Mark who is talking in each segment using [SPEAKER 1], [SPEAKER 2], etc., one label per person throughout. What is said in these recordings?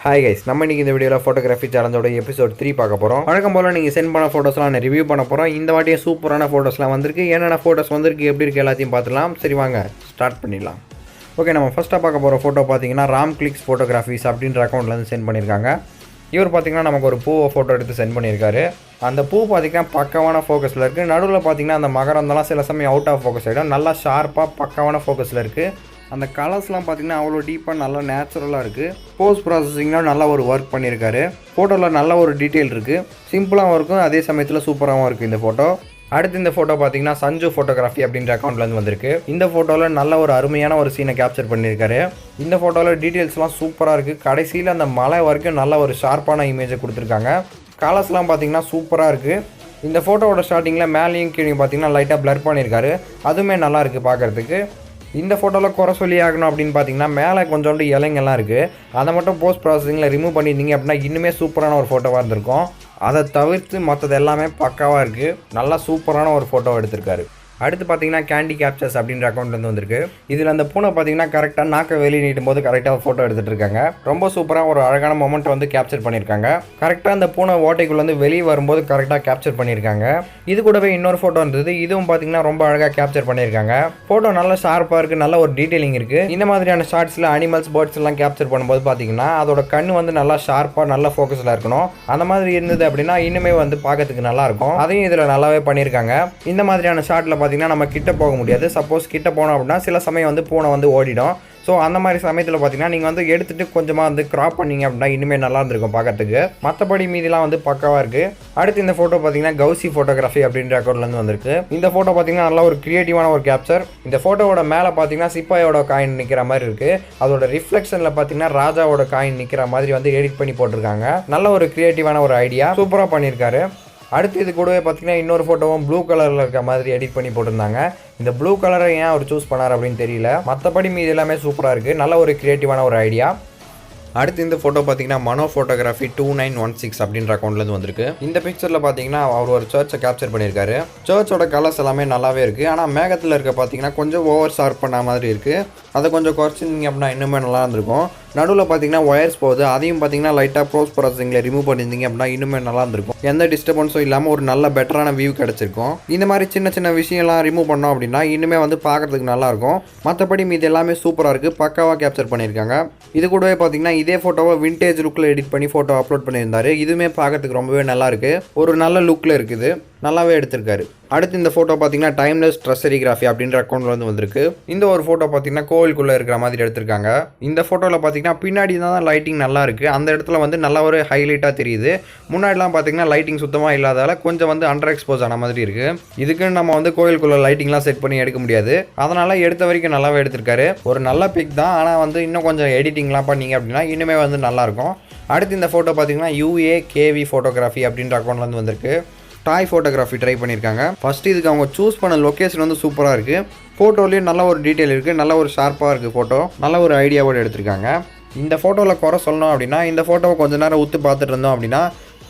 [SPEAKER 1] Hi guys, நம்ம இன்றைக்கி இந்த வீடியோவில் ஃபோட்டோகிராஃபி சேலஞ்சோட எபிசோட் 3 பார்க்க போகிறோம். வழக்கம் போல் நீங்கள் சென்ட் பண்ண ஃபோட்டோஸ்லாம் நான் ரிவ்யூ பண்ண போகிறோம். இந்த வாட்டியே சூப்பரான ஃபோட்டோஸ்லாம் வந்திருக்கு. என்னென்ன ஃபோட்டோஸ் வந்திருக்கு, எப்படி இருக்குது எல்லாத்தையும் பார்த்துலாம். சரி வாங்க ஸ்டார்ட் பண்ணிடலாம். ஓகே, நம்ம ஃபஸ்ட்டாக பார்க்க போகிற ஃபோட்டோ பார்த்தீங்கன்னா ராம் கிளிக்ஸ் ஃபோட்டோகிராஃபிஸ் அப்படின்ற அக்கௌண்ட்லேருந்து சென்ட் பண்ணியிருக்காங்க. இவர் பார்த்திங்கன்னா நமக்கு ஒரு பூவை ஃபோட்டோ எடுத்து சென்ட் பண்ணியிருக்காரு. அந்த பூ பார்த்திங்கன்னா பக்கவான ஃபோக்கஸில் இருக்குது. நடுவில் பார்த்திங்கன்னா அந்த மகரந்தெல்லாம் சில சமயம் அவுட் ஆஃப் ஃபோக்கஸ் ஆகிடும். நல்லா ஷார்ப்பாக பக்கவான ஃபோக்கஸில் இருக்குது. அந்த கலர்ஸ்லாம் பார்த்திங்கன்னா அவ்வளோ டீப்பாக நல்லா நேச்சுரலாக இருக்குது. போஸ்ட் ப்ராசஸிங்லாம் நல்லா ஒரு ஒர்க் பண்ணியிருக்காரு. ஃபோட்டோவில் நல்ல ஒரு டீட்டெயில் இருக்குது. சிம்பிளாகவும் இருக்கும், அதே சமயத்தில் சூப்பராகவும் இருக்குது இந்த ஃபோட்டோ. அடுத்து இந்த ஃபோட்டோ பார்த்தீங்கன்னா சஞ்சு ஃபோட்டோகிராஃபி அப்படின்ற அக்கௌண்ட்லேருந்து வந்திருக்கு. இந்த ஃபோட்டோவில் நல்ல ஒரு அருமையான ஒரு சீனை கேப்சர் பண்ணியிருக்காரு. இந்த ஃபோட்டோவில் டீட்டெயில்ஸ்லாம் சூப்பராக இருக்குது. கடைசியில் அந்த மலை வரைக்கும் நல்ல ஒரு ஷார்ப்பான இமேஜை கொடுத்துருக்காங்க. கலர்ஸ்லாம் பார்த்தீங்கன்னா சூப்பராக இருக்குது. இந்த ஃபோட்டோவோட ஸ்டார்டிங்கில் மேலேயும் கீழே பார்த்தீங்கன்னா லைட்டாக பிளர் பண்ணியிருக்காரு. அதுவுமே நல்லா இருக்குது பார்க்குறதுக்கு. இந்த ஃபோட்டோவில் குறை சொல்லி ஆகணும் அப்படின்னு பார்த்தீங்கன்னா மேலே கொஞ்சோண்டு இலைங்கெல்லாம் இருக்குது. அதை மட்டும் போஸ்ட் ப்ராசஸிங்கில் ரிமூவ் பண்ணியிருந்தீங்க அப்படின்னா இன்னுமே சூப்பரான ஒரு ஃபோட்டோவாக இருந்திருக்கும். அதை தவிர்த்து மற்றது எல்லாமே பக்காவாக இருக்குது. நல்லா சூப்பரான ஒரு ஃபோட்டோ எடுத்திருக்காரு. அடுத்து பார்த்தீங்கன்னா கேண்டி கேப்சர்ஸ் அப்படின்ற அக்கௌண்ட்லேருந்து வந்திருக்கு. இதில் அந்த பூனை பார்த்தீங்கன்னா கரெக்டாக நாக்கை வெளியே நீட்டும் போது கரெக்டாக ஃபோட்டோ எடுத்துகிட்டு இருக்காங்க. ரொம்ப சூப்பராக ஒரு அழகான மொமெண்ட் வந்து கேப்சர் பண்ணியிருக்காங்க. கரெக்டாக அந்த பூனை ஓட்டைக்குள்ளேருந்து வெளியே வரும்போது கரெக்டாக கேப்சர் பண்ணியிருக்காங்க. இது கூடவே இன்னொரு ஃபோட்டோ இருந்தது. இதுவும் பார்த்தீங்கன்னா ரொம்ப அழகாக கேப்சர் பண்ணியிருக்காங்க. ஃபோட்டோ நல்லா ஷார்ப்பாக இருக்குது, நல்ல ஒரு டீட்டெயிலிங் இருக்குது. இந்த மாதிரியான ஷார்ட்ஸில் அனிமல்ஸ், பேர்ட்ஸ் எல்லாம் கேப்சர் பண்ணும்போது பார்த்தீங்கன்னா அதோட கண் வந்து நல்லா ஷார்ப்பாக நல்ல ஃபோக்கஸில் இருக்கணும். அந்த மாதிரி இருந்தது அப்படின்னா இன்னுமே வந்து பார்க்கறதுக்கு நல்லாயிருக்கும். அதையும் இதில் நல்லாவே பண்ணியிருக்காங்க. இந்த மாதிரியான ஷார்ட்டில் பார்த்தீங்கன்னா நம்ம கிட்ட போக முடியாது. சப்போஸ் கிட்ட போனோம் அப்படின்னா சில சமயம் வந்து பூனை வந்து ஓடிடும். ஸோ அந்த மாதிரி சமயத்தில் பார்த்தீங்கன்னா நீங்கள் வந்து எடுத்துகிட்டு கொஞ்சமாக வந்து க்ராப் பண்ணிங்க அப்படின்னா இனிமேல் நல்லா இருந்திருக்கும் பார்க்கறதுக்கு. மற்றபடி மீதிலாம் வந்து பக்காவாக இருக்குது. அடுத்து இந்த ஃபோட்டோ பார்த்தீங்கன்னா கௌசி ஃபோட்டோகிராஃபி அப்படின்ற அக்கௌண்ட்லேருந்து வந்திருக்கு. இந்த ஃபோட்டோ பார்த்தீங்கன்னா நல்லா ஒரு க்ரியேட்டிவான ஒரு கேப்சர். இந்த ஃபோட்டோவோட மேலே பார்த்தீங்கன்னா சிப்பாயோட காயின் நிற்கிற மாதிரி இருக்குது. அதோட ரிஃப்ளெக்ஷனில் பார்த்தீங்கன்னா ராஜாவோட காயின் நிற்கிற மாதிரி வந்து எடிட் பண்ணி போட்டிருக்காங்க. நல்ல ஒரு க்ரியேட்டிவான ஒரு ஐடியா, சூப்பராக பண்ணியிருக்காரு. அடுத்து இது கூடவே பார்த்தீங்கன்னா இன்னொரு ஃபோட்டோவும் ப்ளூ கலரில் இருக்க மாதிரி எடிட் பண்ணி போட்டிருந்தாங்க. இந்த ப்ளூ கலரை ஏன் அவர் சூஸ் பண்ணார் அப்படின்னு தெரியல. மற்றபடி மீது எல்லாமே சூப்பராக இருக்குது. நல்ல ஒரு க்ரியேட்டிவான ஒரு ஐடியா. அடுத்து இந்த ஃபோட்டோ பார்த்தீங்கன்னா மனோ ஃபோட்டோகிராஃபி 2916 அப்படின்ற அக்கௌண்ட்லேருந்து வந்திருக்கு. இந்த பிக்சரில் பார்த்தீங்கன்னா அவர் ஒரு சர்ச்சை கேப்சர் பண்ணியிருக்காரு. சர்ச்சோட கலர்ஸ் எல்லாமே நல்லாவே இருக்குது. ஆனால் மேகத்தில் இருக்க பார்த்தீங்கன்னா கொஞ்சம் ஓவர் ஷார்ப் பண்ண மாதிரி இருக்குது. அதை கொஞ்சம் குறைச்சிருந்தீங்க அப்படின்னா இன்னுமே நல்லா இருந்திருக்கும். நடுவில் பார்த்தீங்கன்னா ஒயர்ஸ் போகுது. அதையும் பார்த்தீங்கன்னா லைட்டாக போஸ்ட் ப்ராசஸிங்கில் ரிமூவ் பண்ணியிருந்தீங்க அப்படின்னா இன்னுமே நல்லா இருந்திருக்கும். எந்த டிஸ்டர்பன்ஸும் இல்லாமல் ஒரு நல்ல பெட்டரான வியூ கிடச்சிருக்கும். இந்த மாதிரி சின்ன சின்ன விஷயம்லாம் ரிமூவ் பண்ணோம் அப்படின்னா இன்னுமே வந்து பார்க்குறதுக்கு நல்லாயிருக்கும். மற்றபடி மீது எல்லாமே சூப்பராக இருக்குது, பக்காவாக கேப்சர் பண்ணியிருக்காங்க. இது கூடவே பார்த்தீங்கன்னா இதே ஃபோட்டோவை விண்டேஜ் லுக்கில் எடிட் பண்ணி ஃபோட்டோ அப்லோட் பண்ணியிருந்தாரு. இதுவுமே பார்க்கறதுக்கு ரொம்பவே நல்லாயிருக்கு. ஒரு நல்ல லுக்கில் இருக்குது, நல்லாவே எடுத்திருக்காரு. அடுத்து இந்த ஃபோட்டோ பார்த்தீங்கன்னா டைம்லெஸ் ட்ரெஸரிகிராஃபி அப்படின்ற அக்கௌண்ட்ல வந்து வந்திருக்கு. இந்த ஒரு ஃபோட்டோ பார்த்தீங்கன்னா கோவிலுக்குள்ளே இருக்கிற மாதிரி எடுத்திருக்காங்க. இந்த ஃபோட்டோவில் பார்த்தீங்கன்னா பின்னாடி தான் லைட்டிங் நல்லா இருக்குது. அந்த இடத்துல வந்து நல்ல ஒரு ஹைலைட்டாக தெரியுது. முன்னாடிலாம் பார்த்தீங்கன்னா லைட்டிங் சுத்தமாக இல்லாதால கொஞ்சம் வந்து அண்டர் எக்ஸ்போஸ் ஆன மாதிரி இருக்குது. இதுக்குன்னு நம்ம வந்து கோவிலுக்குள்ளே லைட்டிங்லாம் செட் பண்ணி எடுக்க முடியாது. அதனால் எடுத்த வரைக்கும் நல்லாவே எடுத்திருக்காரு. ஒரு நல்ல பிக் தான், ஆனால் வந்து இன்னும் கொஞ்சம் எடிட்டிங்லாம் பண்ணிங்க அப்படின்னா இன்னுமே வந்து நல்லாயிருக்கும். அடுத்து இந்த ஃபோட்டோ பார்த்தீங்கன்னா UAKV ஃபோட்டோகிராஃபி அப்படின்ற அக்கௌண்ட்லேருந்து வந்திருக்கு. டாய் ஃபோட்டோகிராஃபி ட்ரை பண்ணியிருக்காங்க. ஃபஸ்ட்டு இதுக்கு அவங்க சூஸ் பண்ண லொக்கேஷன் வந்து சூப்பராக இருக்குது. ஃபோட்டோலேயும் நல்ல ஒரு டீட்டெயில் இருக்குது, நல்ல ஒரு ஷார்ப்பாக இருக்குது. ஃபோட்டோ நல்ல ஒரு ஐடியாவோடு எடுத்திருக்காங்க. இந்த ஃபோட்டோவில் குறை சொல்லணும் அப்படின்னா இந்த ஃபோட்டோவை கொஞ்சம் நேரம் ஊற்றி பார்த்துட்டு இருந்தோம் அப்படின்னா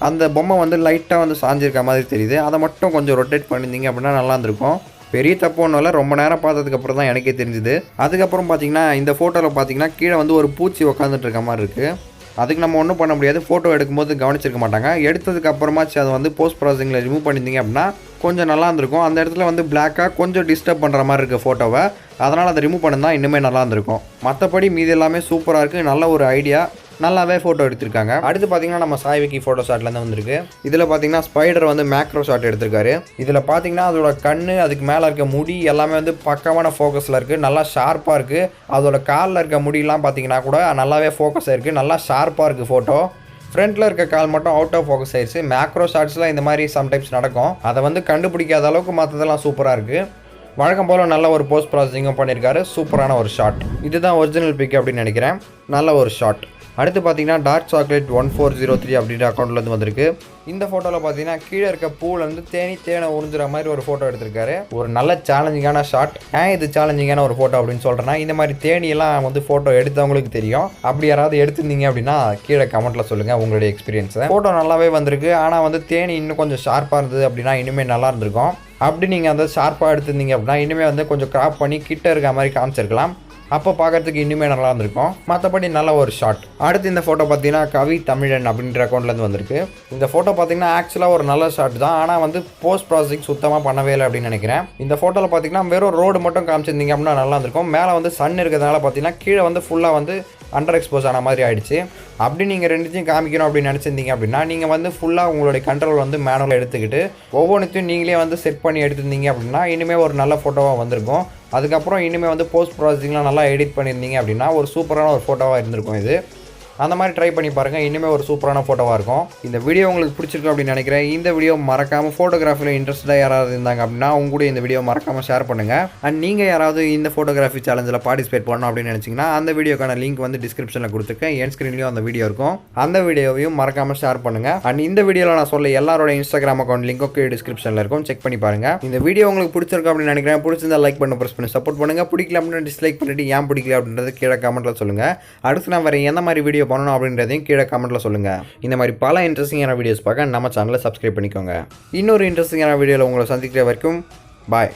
[SPEAKER 1] அந்த பொம்மை வந்து லைட்டாக வந்து சாஞ்சிருக்க மாதிரி தெரியுது. அதை மட்டும் கொஞ்சம் ரொட்டேட் பண்ணியிருந்தீங்க அப்படின்னா நல்லா இருந்திருக்கும். பெரிய தப்பு ஒன்றும் இல்லை, ரொம்ப நேரம் பார்த்ததுக்கப்புறம் தான் எனக்கே தெரிஞ்சுது. அதுக்கப்புறம் பார்த்தீங்கன்னா இந்த ஃபோட்டோவில் பார்த்தீங்கன்னா கீழே வந்து ஒரு பூச்சி உட்காந்துட்டு இருக்க மாதிரி இருக்குது. அதுக்கு நம்ம ஒன்றும் பண்ண முடியாது. ஃபோட்டோ எடுக்கும்போது கவனிச்சிருக்க மாட்டாங்க. எடுத்ததுக்கு அப்புறமாச்சு அதை வந்து போஸ்ட் ப்ராசஸிங்கில் ரிமூவ் பண்ணியிருந்தீங்க அப்படின்னா கொஞ்சம் நல்லா இருந்திருக்கும். அந்த இடத்துல வந்து பிளாக்காக கொஞ்சம் டிஸ்டர்ப் பண்ணுற மாதிரி இருக்குது ஃபோட்டோவை. அதனால் அதை ரிமூவ் பண்ணி தான் இன்னுமே நல்லா இருந்திருக்கும். மற்றபடி மீது எல்லாமே சூப்பராக இருக்குது. நல்ல ஒரு ஐடியா, நல்லாவே ஃபோட்டோ எடுத்திருக்காங்க. அடுத்து பார்த்தீங்கன்னா நம்ம சாய்விக்கி ஃபோட்டோ ஷாட்லேருந்து வந்திருக்கு. இதில் பார்த்தீங்கன்னா ஸ்பைடர் வந்து மேக்ரோ ஷாட் எடுத்திருக்காரு. இதில் பார்த்தீங்கன்னா அதோட கண், அதுக்கு மேலே இருக்க முடி எல்லாமே வந்து பக்கமான ஃபோக்கஸில் இருக்குது. நல்லா ஷார்ப்பாக இருக்குது. அதோட காலில் இருக்க முடியெல்லாம் பார்த்தீங்கன்னா கூட நல்லாவே ஃபோக்கஸ் ஆகிருக்கு. நல்லா ஷார்ப்பாக இருக்குது ஃபோட்டோ. ஃப்ரண்ட்டில் இருக்க கால் மட்டும் அவுட் ஆஃப் ஃபோக்கஸ் ஆயிடுச்சு. மேக்ரோ ஷாட்ஸில் இந்த மாதிரி சம்டைம்ஸ் நடக்கும். அதை வந்து கண்டுபிடிக்காத அளவுக்கு மற்றதெல்லாம் சூப்பராக இருக்குது. வழக்கம் போல் நல்ல ஒரு போஸ்ட் ப்ராசஸிங்கும் பண்ணியிருக்காரு. சூப்பரான ஒரு ஷாட். இதுதான் ஒரிஜினல் பிக் அப்படின்னு நினைக்கிறேன். நல்ல ஒரு ஷாட். அடுத்து பார்த்தீங்கன்னா டார்க் சாக்லேட் 1403 அப்படின்ற அக்கௌண்ட்லேருந்து வந்திருக்கு. இந்த ஃபோட்டோவில் பார்த்தீங்கன்னா கீழே இருக்க பூலேருந்து தேனை உறிஞ்சுற மாதிரி ஒரு ஃபோட்டோ எடுத்திருக்காரு. ஒரு நல்ல சேலஞ்சிங்கான ஷாட். ஏன் இது சேலஞ்சிங்கான ஒரு ஃபோட்டோ அப்படின்னு சொல்கிறேன்னா இந்த மாதிரி தேனியெல்லாம் வந்து ஃபோட்டோ எடுத்தவங்களுக்கு தெரியும். அப்படி யாராவது எடுத்திருந்தீங்க அப்படின்னா கீழே கமெண்ட்டில் சொல்லுங்கள் உங்களுடைய எக்ஸ்பீரியன்ஸை. ஃபோட்டோ நல்லாவே வந்திருக்கு. ஆனால் வந்து தேனி இன்னும் கொஞ்சம் ஷார்ப்பாக இருந்தது அப்படின்னா இன்னுமே நல்லா இருந்திருக்கும். அப்படி நீங்கள் அந்த ஷார்ப்பாக எடுத்திருந்தீங்க அப்படின்னா இனிமேல் வந்து கொஞ்சம் கிராப் பண்ணி கிட்ட இருக்க மாதிரி காமிச்சிருக்கலாம். அப்போ பார்க்கறதுக்கு இன்னுமே நல்லா இருந்திருக்கும். மற்றபடி நல்ல ஒரு ஷாட். அடுத்து இந்த ஃபோட்டோ பார்த்தீங்கன்னா கவி தமிழன் அப்படின்ற அக்கௌண்ட்லேருந்து வந்திருக்கு. இந்த ஃபோட்டோ பார்த்தீங்கன்னா ஆக்சுவலாக ஒரு நல்ல ஷாட் தான். ஆனால் வந்து போஸ்ட் ப்ராசஸிங் சுத்தமாக பண்ணவே இல்லை அப்படின்னு நினைக்கிறேன். இந்த ஃபோட்டோவில் பார்த்தீங்கன்னா வெறும் ரோடு மட்டும் காமிச்சிருந்தீங்க அப்படின்னா நல்லா இருந்திருக்கும். மேலே வந்து சன் இருக்கிறதுனால பார்த்தீங்கன்னா கீழே வந்து ஃபுல்லாக வந்து அண்டர் எக்ஸ்போஸ் ஆன மாதிரி ஆயிடுச்சு. அப்படி நீங்கள் ரெண்டுத்தையும் காமிக்கணும் அப்படின்னு நினச்சிருந்தீங்க அப்படின்னா நீங்கள் வந்து ஃபுல்லாக உங்களுடைய கண்ட்ரோல் வந்து மேனுவல் எடுத்துக்கிட்டு ஒவ்வொன்றுத்தையும் நீங்களே வந்து செட் பண்ணி எடுத்துருந்தீங்க அப்படின்னா இனிமேல் ஒரு நல்ல ஃபோட்டோவாக வந்திருக்கும். அதுக்கப்புறம் இனிமேல் வந்து போஸ்ட் ப்ராசஸிங்லாம் நல்லா எடிட் பண்ணியிருந்தீங்க அப்படின்னா ஒரு சூப்பரான ஒரு ஃபோட்டோவாக இருந்திருக்கும். இது அந்த மாதிரி ட்ரை பண்ணி பாருங்கள். இனிமேல் ஒரு சூப்பரான ஃபோட்டோவாக இருக்கும். இந்த வீடியோ உங்களுக்கு பிடிச்சிருக்கும் அப்படின்னு நினைக்கிறேன். இந்த வீடியோ மறக்காமல் ஃபோட்டோகிராஃபியில் இன்ட்ரெஸ்ட்டாக யாராவது இருந்தாங்க அப்படின்னா அவங்க கூட இந்த வீடியோ மறக்காமல் ஷேர் பண்ணுங்கள். அண்ட் நீங்கள் யாராவது இந்த ஃபோட்டோகிராஃபி சேலஞ்சில் பார்ட்டிசிபேட் பண்ணணும் அப்படின்னு நினச்சிங்கன்னா அந்த வீடியோக்கான லிங்க் வந்து டிஸ்கிரிப்ஷனில் கொடுத்துருக்கேன். என் ஸ்க்ரீன்லேயும் அந்த வீடியோ இருக்கும். அந்த வீடியோவையும் மறக்காமல் ஷேர் பண்ணுங்கள். அண்ட் இந்த வீடியோவில் நான் சொல்ல எல்லாரோட இன்ஸ்டாகிராம் அக்கௌண்ட் லிங்க்கு டிஸ்கிரிப்ஷனில் இருக்கும். செக் பண்ணி பாருங்கள். இந்த வீடியோ உங்களுக்கு பிடிச்சிருக்கும் அப்படின்னு நினைக்கிறேன். பிடிச்சிருந்தா லைக் பண்ண ப்ரெஸ் பண்ணி சப்போர்ட் பண்ணுங்கள். பிடிக்கல அப்படின்னு டிஸ்லைக் பண்ணிட்டு ஏன் பிடிக்கல அப்படின்றது கீழே கமெண்ட்டில் சொல்லுங்கள். அடுத்து நான் வேறு எந்த மாதிரி வீடியோ பண்ணணும் அப்படின்றதையும் கீழே கமெண்ட்டில் சொல்லுங்கள். இந்த மாதிரி பல இன்ட்ரெஸ்டிங்கான வீடியோஸ் பார்க்க நம்ம சேனலை சப்ஸ்கிரைப் பண்ணிக்கோங்க. இன்னொரு இன்ட்ரெஸ்டிங்கான வீடியோவில் உங்களை சந்திக்கிற வரைக்கும் பாய்.